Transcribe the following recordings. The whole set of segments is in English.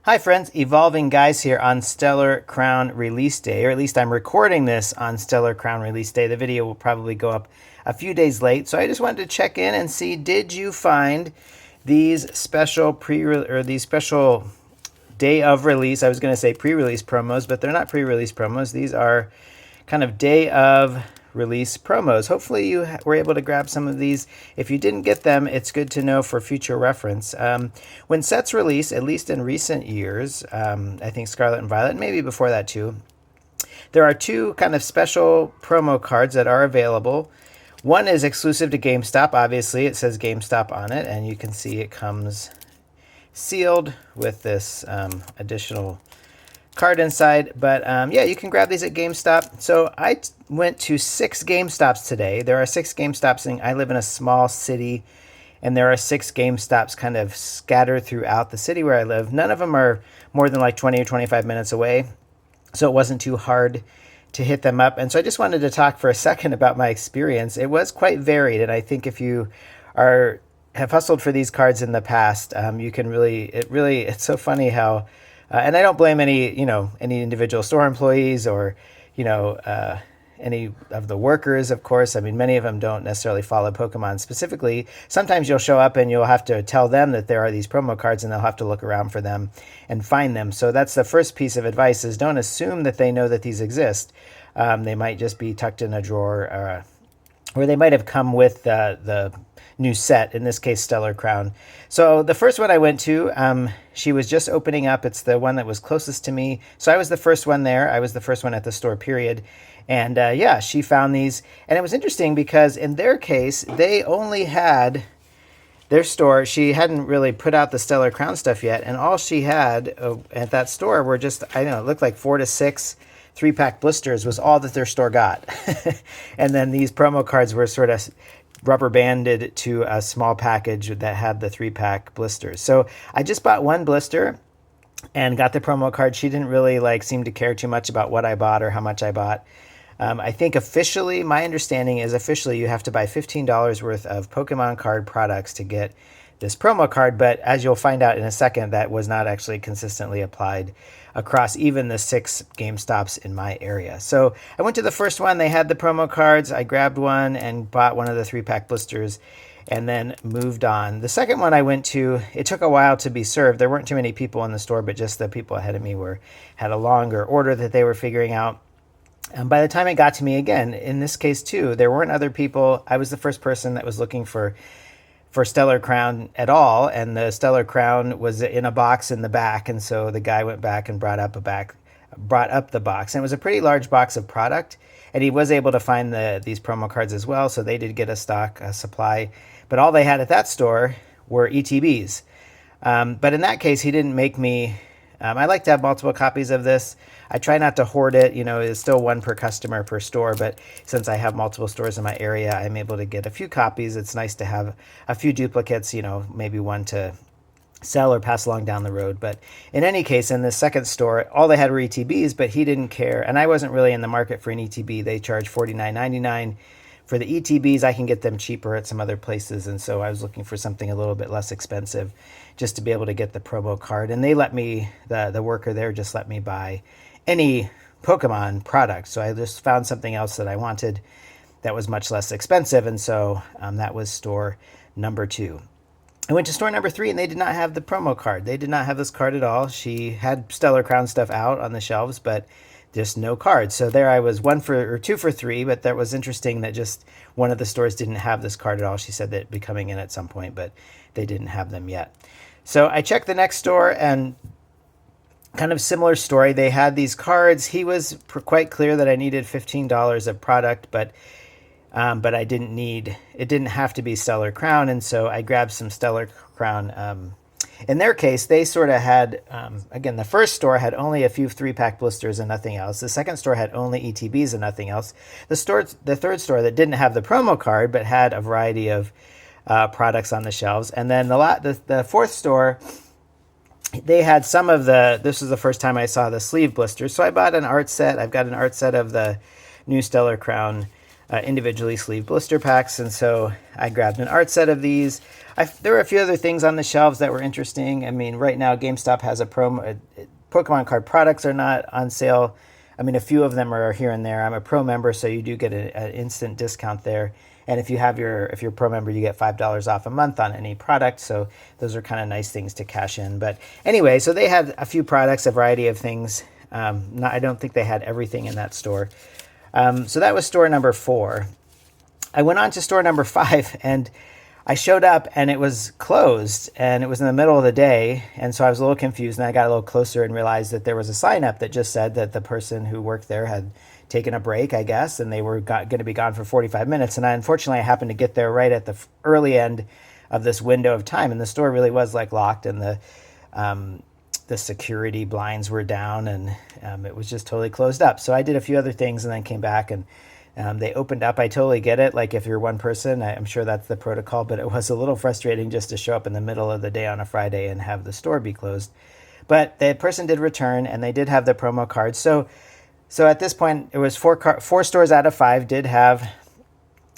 Hi friends, Evolving Guys here on Stellar Crown release day, or at least I'm recording this on Stellar Crown release day. The video will probably go up a few days late, so I just wanted to check in and see, did you find these special these special day of release, I was going to say pre-release promos, but they're not pre-release promos. These are kind of day of release promos. Hopefully you were able to grab some of these. If you didn't get them, it's good to know for future reference. When sets release, at least in recent years, I think Scarlet and Violet, maybe before that too, there are two kind of special promo cards that are available. One is exclusive to GameStop. Obviously, it says GameStop on it, and you can see it comes sealed with this additional card inside. But yeah, you can grab these at GameStop. So I went to 6 GameStops today. There are 6 GameStops. I live in a small city, and there are 6 GameStops kind of scattered throughout the city where I live. None of them are more than like 20 or 25 minutes away, so it wasn't too hard to hit them up. And so I just wanted to talk for a second about my experience. It was quite varied, and I think if you have hustled for these cards in the past, you can it's so funny how and I don't blame any individual store employees or any of the workers, of course. I mean, many of them don't necessarily follow Pokemon specifically. Sometimes you'll show up and you'll have to tell them that there are these promo cards, and they'll have to look around for them and find them. So that's the first piece of advice: is don't assume that they know that these exist. They might just be tucked in a drawer, or they might have come with the new set, in this case Stellar Crown. So the first one I went to, she was just opening up. It's the one that was closest to me, so I was the first one there. I was the first one at the store, period. And yeah, she found these, and it was interesting because in their case, they only had their store. She hadn't really put out the Stellar Crown stuff yet, and all she had at that store were just, I don't know, it looked like 4 to 6 3-pack blisters was all that their store got. And then these promo cards were sort of rubber banded to a small package that had the 3-pack blisters. So I just bought one blister and got the promo card. She didn't really seem to care too much about what I bought or how much I bought. I think officially, my understanding is officially you have to buy $15 worth of Pokemon card products to get this promo card, but as you'll find out in a second, that was not actually consistently applied across even the 6 GameStops in my area. So I went to the first one. They had the promo cards. I grabbed one and bought one of the 3-pack blisters and then moved on. The second one I went to, it took a while to be served. There weren't too many people in the store, but just the people ahead of me had a longer order that they were figuring out. And by the time it got to me again, in this case too, there weren't other people. I was the first person that was looking for Stellar Crown at all, and the Stellar Crown was in a box in the back, and so the guy went back and brought up the box, and it was a pretty large box of product, and he was able to find these promo cards as well, so they did get a supply, but all they had at that store were ETBs. But in that case, he didn't make me. I like to have multiple copies of this. I try not to hoard it. It's still one per customer per store, but since I have multiple stores in my area, I'm able to get a few copies. It's nice to have a few duplicates, maybe one to sell or pass along down the road. But in any case, in the second store, all they had were ETBs, but he didn't care. And I wasn't really in the market for an ETB. They charge $49.99. For the ETBs, I can get them cheaper at some other places, and so I was looking for something a little bit less expensive just to be able to get the promo card. And they let me, the worker there just let me buy any Pokemon product. So I just found something else that I wanted that was much less expensive, and so that was store number 2. I went to store number 3, and they did not have the promo card. They did not have this card at all. She had Stellar Crown stuff out on the shelves, but just no cards. So there I was 2 for 3, but that was interesting that just one of the stores didn't have this card at all. She said that it'd be coming in at some point, but they didn't have them yet. So I checked the next store, and kind of similar story. They had these cards. He was quite clear that I needed $15 of product, but I didn't have to be Stellar Crown, and so I grabbed some Stellar Crown. In their case, they sort of had, again, the first store had only a few 3-pack blisters and nothing else. The second store had only ETBs and nothing else. The third store that didn't have the promo card but had a variety of products on the shelves. And then the fourth store, they had some of this was the first time I saw the sleeve blisters. So I bought an art set. I've got an art set of the new Stellar Crown individually sleeved blister packs, and so I grabbed an art set of these. There were a few other things on the shelves that were interesting. I mean, right now GameStop has a promo. Pokemon card products are not on sale. I mean, a few of them are here and there. I'm a pro member, so you do get an instant discount there. And if you're a pro member, you get $5 off a month on any product. So those are kind of nice things to cash in. But anyway, so they had a few products, a variety of things. I don't think they had everything in that store. So that was store number 4. I went on to store number 5, and I showed up and it was closed, and it was in the middle of the day. And so I was a little confused, and I got a little closer and realized that there was a sign up that just said that the person who worked there had taken a break, I guess, and they were going to be gone for 45 minutes. And unfortunately, I happened to get there right at the early end of this window of time. And the store really was like locked, and the security blinds were down, and it was just totally closed up. So I did a few other things and then came back, and they opened up. I totally get it. Like, if you're one person, I'm sure that's the protocol, but it was a little frustrating just to show up in the middle of the day on a Friday and have the store be closed. But the person did return, and they did have the promo cards. So at this point, it was 4 stores out of 5 did have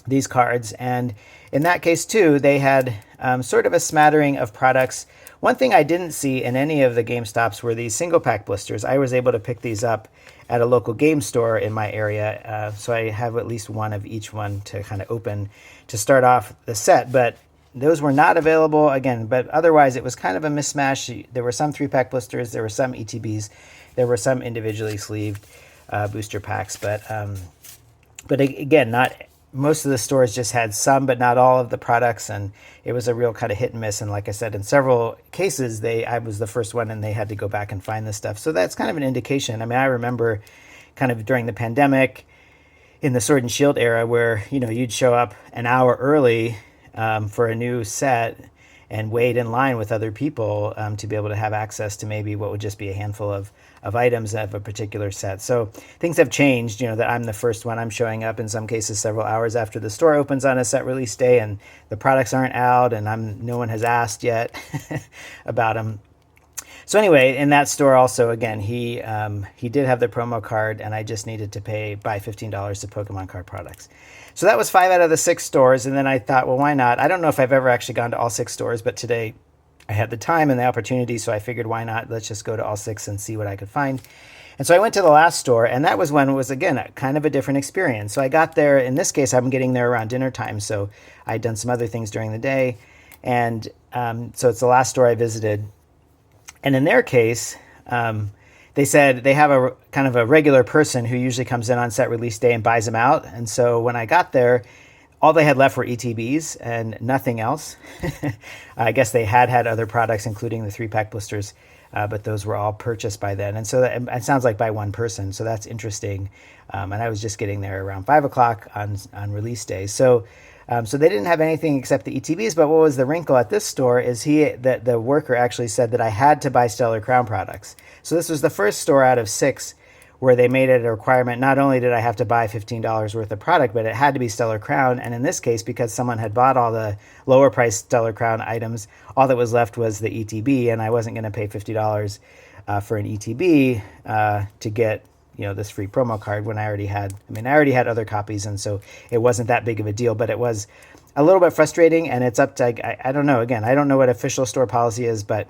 these cards. And in that case, too, they had sort of a smattering of products. One thing I didn't see in any of the GameStops were these single pack blisters. I was able to pick these up at a local game store in my area. So I have at least one of each one to kind of open to start off the set. But those were not available again. But otherwise, it was kind of a mismatch. There were some 3-pack blisters. There were some ETBs. There were some individually sleeved booster packs. But again, not most of the stores just had some, but not all of the products, and it was a real kind of hit and miss. And like I said, in several cases, I was the first one, and they had to go back and find this stuff. So that's kind of an indication. I mean, I remember kind of during the pandemic, in the Sword and Shield era, where you'd show up an hour early for a new set and wait in line with other people to be able to have access to maybe what would just be a handful of items of a particular set. So things have changed, that I'm the first one. I'm showing up in some cases several hours after the store opens on a set release day, and the products aren't out, and no one has asked yet about them. So anyway, in that store also, again, he did have the promo card, and I just needed to buy $15 to Pokemon card products. So that was 5 out of the 6 stores, and then I thought, well, why not? I don't know if I've ever actually gone to all 6 stores, but today I had the time and the opportunity, so I figured, why not? Let's just go to all 6 and see what I could find. And so I went to the last store, and that was when it was, again, kind of a different experience. So I got there. In this case, I'm getting there around dinner time, so I'd done some other things during the day. And so it's the last store I visited. And in their case, they said they have a kind of a regular person who usually comes in on set release day and buys them out. And so when I got there, all they had left were ETBs and nothing else. I guess they had other products, including the 3-pack blisters, but those were all purchased by then. And so it sounds like by one person. So that's interesting. And I was just getting there around 5 o'clock on release day. So they didn't have anything except the ETBs. But what was the wrinkle at this store is that the worker actually said that I had to buy Stellar Crown products. So this was the first store out of 6 where they made it a requirement. Not only did I have to buy $15 worth of product, but it had to be Stellar Crown. And in this case, because someone had bought all the lower priced Stellar Crown items, all that was left was the ETB, and I wasn't going to pay $50 for an ETB to get this free promo card when I already had other copies, and so it wasn't that big of a deal. But it was a little bit frustrating, and it's up to, I don't know. Again, I don't know what official store policy is, but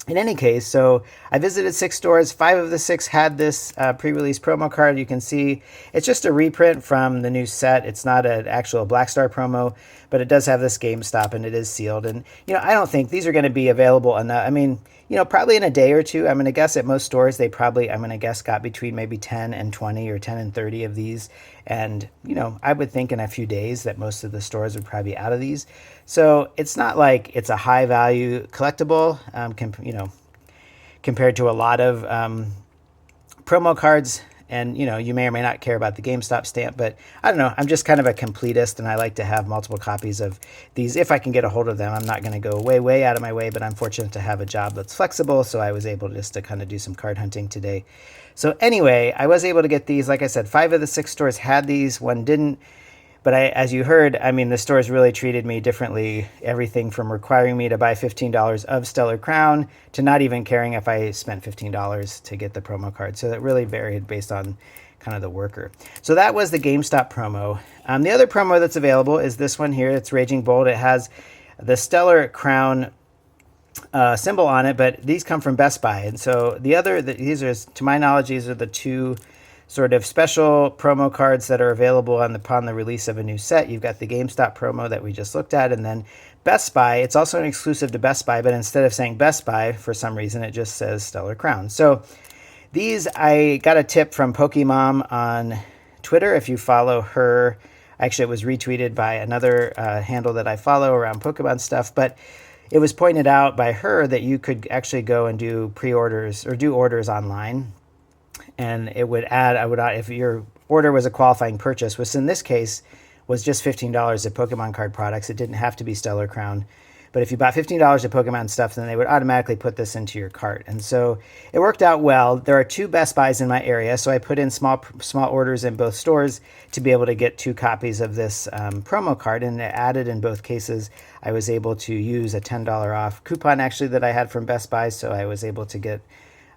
in any case, so I visited 6 stores. 5 of the 6 had this pre-release promo card. You can see it's just a reprint from the new set. It's not an actual Black Star promo, but it does have this GameStop, and it is sealed. And, I don't think these are going to be available enough. I mean, probably in a day or two. I'm going to guess at most stores, they probably, got between maybe 10 and 20 or 10 and 30 of these. And, I would think in a few days that most of the stores would probably be out of these. So it's not like it's a high value collectible, compared to a lot of promo cards. And, you may or may not care about the GameStop stamp, but I don't know. I'm just kind of a completist, and I like to have multiple copies of these if I can get a hold of them. I'm not going to go way, way out of my way, but I'm fortunate to have a job that's flexible, so I was able just to kind of do some card hunting today. So anyway, I was able to get these. Like I said, 5 of the 6 stores had these, 1 didn't. But as you heard, the stores really treated me differently. Everything from requiring me to buy $15 of Stellar Crown to not even caring if I spent $15 to get the promo card. So that really varied based on kind of the worker. So that was the GameStop promo. The other promo that's available is this one here. It's Raging Bold. It has the Stellar Crown symbol on it, but these come from Best Buy. And so these are, to my knowledge, these are the two sort of special promo cards that are available upon the release of a new set. You've got the GameStop promo that we just looked at, and then Best Buy. It's also an exclusive to Best Buy, but instead of saying Best Buy, for some reason, it just says Stellar Crown. So these, I got a tip from Pokemom on Twitter. If you follow her, actually it was retweeted by another handle that I follow around Pokemon stuff, but it was pointed out by her that you could actually go and do pre-orders or do orders online, and it would add, if your order was a qualifying purchase, which in this case was just $15 of Pokemon card products. It didn't have to be Stellar Crown. But if you bought $15 of Pokemon stuff, then they would automatically put this into your cart. And so it worked out well. There are 2 Best Buys in my area, so I put in small orders in both stores to be able to get 2 copies of this promo card. And it added in both cases, I was able to use a $10 off coupon actually that I had from Best Buy. So I was able to get,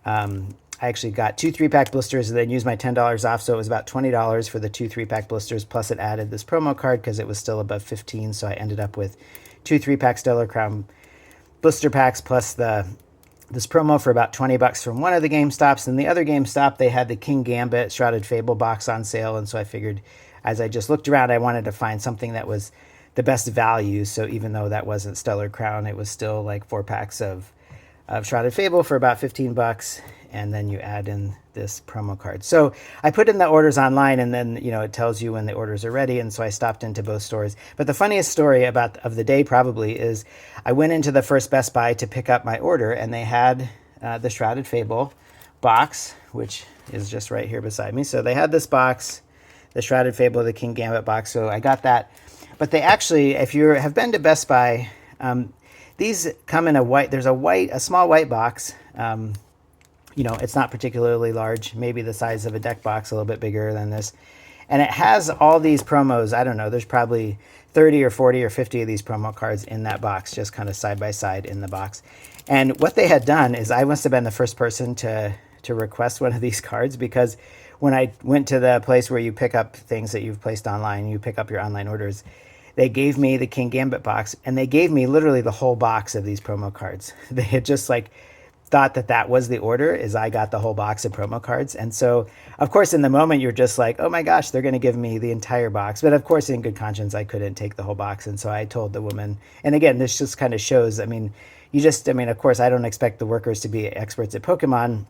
I actually got 2 3-pack blisters and then used my $10 off. So it was about $20 for the 2 3-pack blisters. Plus it added this promo card because it was still above 15. So I ended up with 2 3-pack Stellar Crown blister packs plus this promo for about $20 from one of the GameStops. And the other GameStop, they had the King Gambit Shrouded Fable box on sale. And so I figured, as I just looked around, I wanted to find something that was the best value. So even though that wasn't Stellar Crown, it was still like 4 packs of Shrouded Fable for about $15. And then you add in this promo card. So I put in the orders online, and then, it tells you when the orders are ready. And so I stopped into both stores. But the funniest story of the day probably is I went into the first Best Buy to pick up my order, and they had the Shrouded Fable box, which is just right here beside me. So they had this box, the Shrouded Fable, the King Gambit box. So I got that. But they actually, if you have been to Best Buy, these come in there's a small white box. It's not particularly large, maybe the size of a deck box, a little bit bigger than this. And it has all these promos. I don't know, there's probably 30 or 40 or 50 of these promo cards in that box, just kind of side by side in the box. And what they had done is I must have been the first person to request one of these cards, because when I went to the place where you pick up things that you've placed online, you pick up your online orders, they gave me the King Gambit box, and they gave me literally the whole box of these promo cards. They had just thought that was the order, is I got the whole box of promo cards. And so, of course, in the moment, you're just like, oh my gosh, they're going to give me the entire box. But of course, in good conscience, I couldn't take the whole box. And so I told the woman, and again, this just kind of shows, of course, I don't expect the workers to be experts at Pokemon.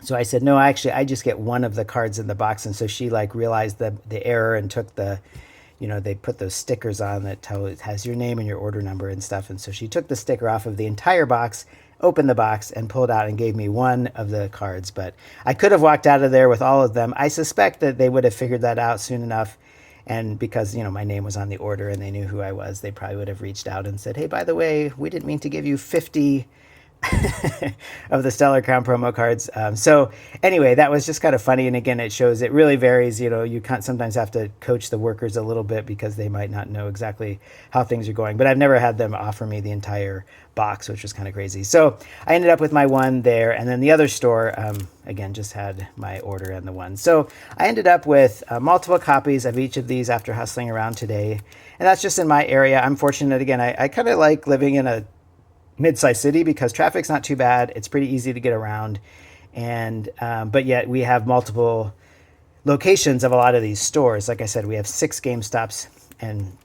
So I said, no, actually, I just get one of the cards in the box. And so she realized the error and took they put those stickers on that has your name and your order number and stuff. And so she took the sticker off of the entire box, opened the box, and pulled out and gave me one of the cards. But I could have walked out of there with all of them. I suspect that they would have figured that out soon enough. And because, my name was on the order and they knew who I was, they probably would have reached out and said, hey, by the way, we didn't mean to give you 50 of the Stellar Crown promo cards. So anyway, that was just kind of funny. And again, it shows it really varies. You can't sometimes have to coach the workers a little bit because they might not know exactly how things are going. But I've never had them offer me the entire box, which was kind of crazy. So I ended up with my one there. And then the other store, again, just had my order and the one. So I ended up with multiple copies of each of these after hustling around today. And that's just in my area. I'm fortunate. Again, I kind of like living in a mid-sized city because traffic's not too bad. It's pretty easy to get around. And but yet we have multiple locations of a lot of these stores. Like I said, we have 6 GameStops and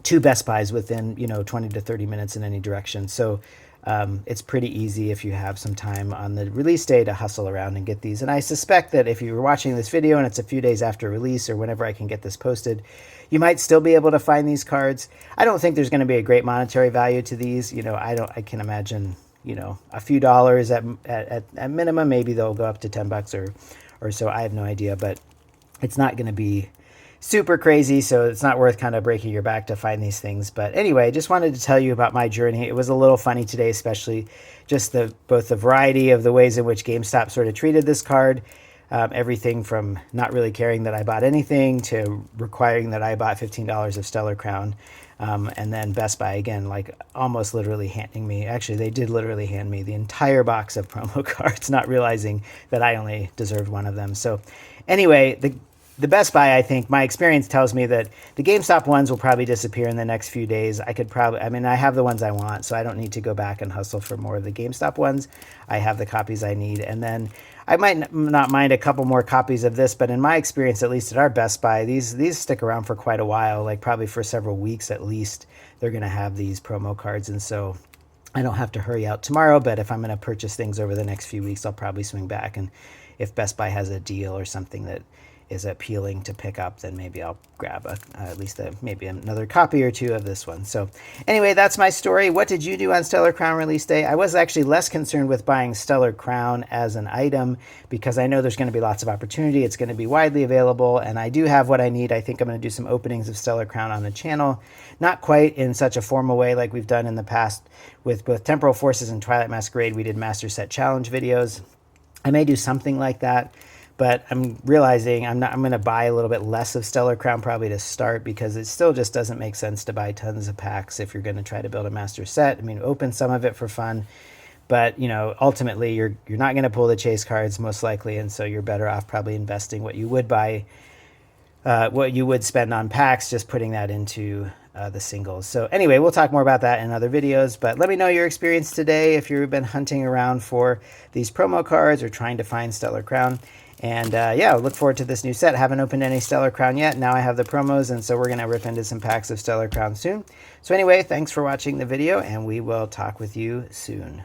2 Best Buys within 20 to 30 minutes in any direction. So it's pretty easy if you have some time on the release day to hustle around and get these. And I suspect that if you were watching this video and it's a few days after release or whenever I can get this posted, you might still be able to find these cards. I don't think there's going to be a great monetary value to these. I can imagine, a few dollars at minimum. Maybe they'll go up to $10 or so. I have no idea, but it's not going to be super crazy, so it's not worth kind of breaking your back to find these things. But anyway, just wanted to tell you about my journey. It was a little funny today, especially just both the variety of the ways in which GameStop sort of treated this card. Everything from not really caring that I bought anything to requiring that I bought $15 of Stellar Crown. And then Best Buy, again, like almost literally handing me, actually they did literally hand me the entire box of promo cards, not realizing that I only deserved one of them. So anyway, the Best Buy, I think, my experience tells me that the GameStop ones will probably disappear in the next few days. I have the ones I want, so I don't need to go back and hustle for more of the GameStop ones. I have the copies I need. And then I might not mind a couple more copies of this, but in my experience, at least at our Best Buy, these stick around for quite a while, like probably for several weeks at least. They're going to have these promo cards, and so I don't have to hurry out tomorrow, but if I'm going to purchase things over the next few weeks, I'll probably swing back. And if Best Buy has a deal or something that is appealing to pick up, then maybe I'll grab at least maybe another copy or two of this one. So anyway, that's my story. What did you do on Stellar Crown release day? I was actually less concerned with buying Stellar Crown as an item because I know there's going to be lots of opportunity. It's going to be widely available, and I do have what I need. I think I'm going to do some openings of Stellar Crown on the channel. Not quite in such a formal way like we've done in the past with both Temporal Forces and Twilight Masquerade. We did Master Set Challenge videos. I may do something like that. But I'm realizing I'm going to buy a little bit less of Stellar Crown probably to start, because it still just doesn't make sense to buy tons of packs if you're going to try to build a master set. I mean, open some of it for fun, but ultimately you're not going to pull the chase cards most likely, and so you're better off probably investing what you would buy, what you would spend on packs, just putting that into the singles. So anyway, we'll talk more about that in other videos, but let me know your experience today if you've been hunting around for these promo cards or trying to find Stellar Crown. And yeah, look forward to this new set. Haven't opened any Stellar Crown yet. Now I have the promos, and so we're going to rip into some packs of Stellar Crown soon. So anyway, thanks for watching the video, and we will talk with you soon.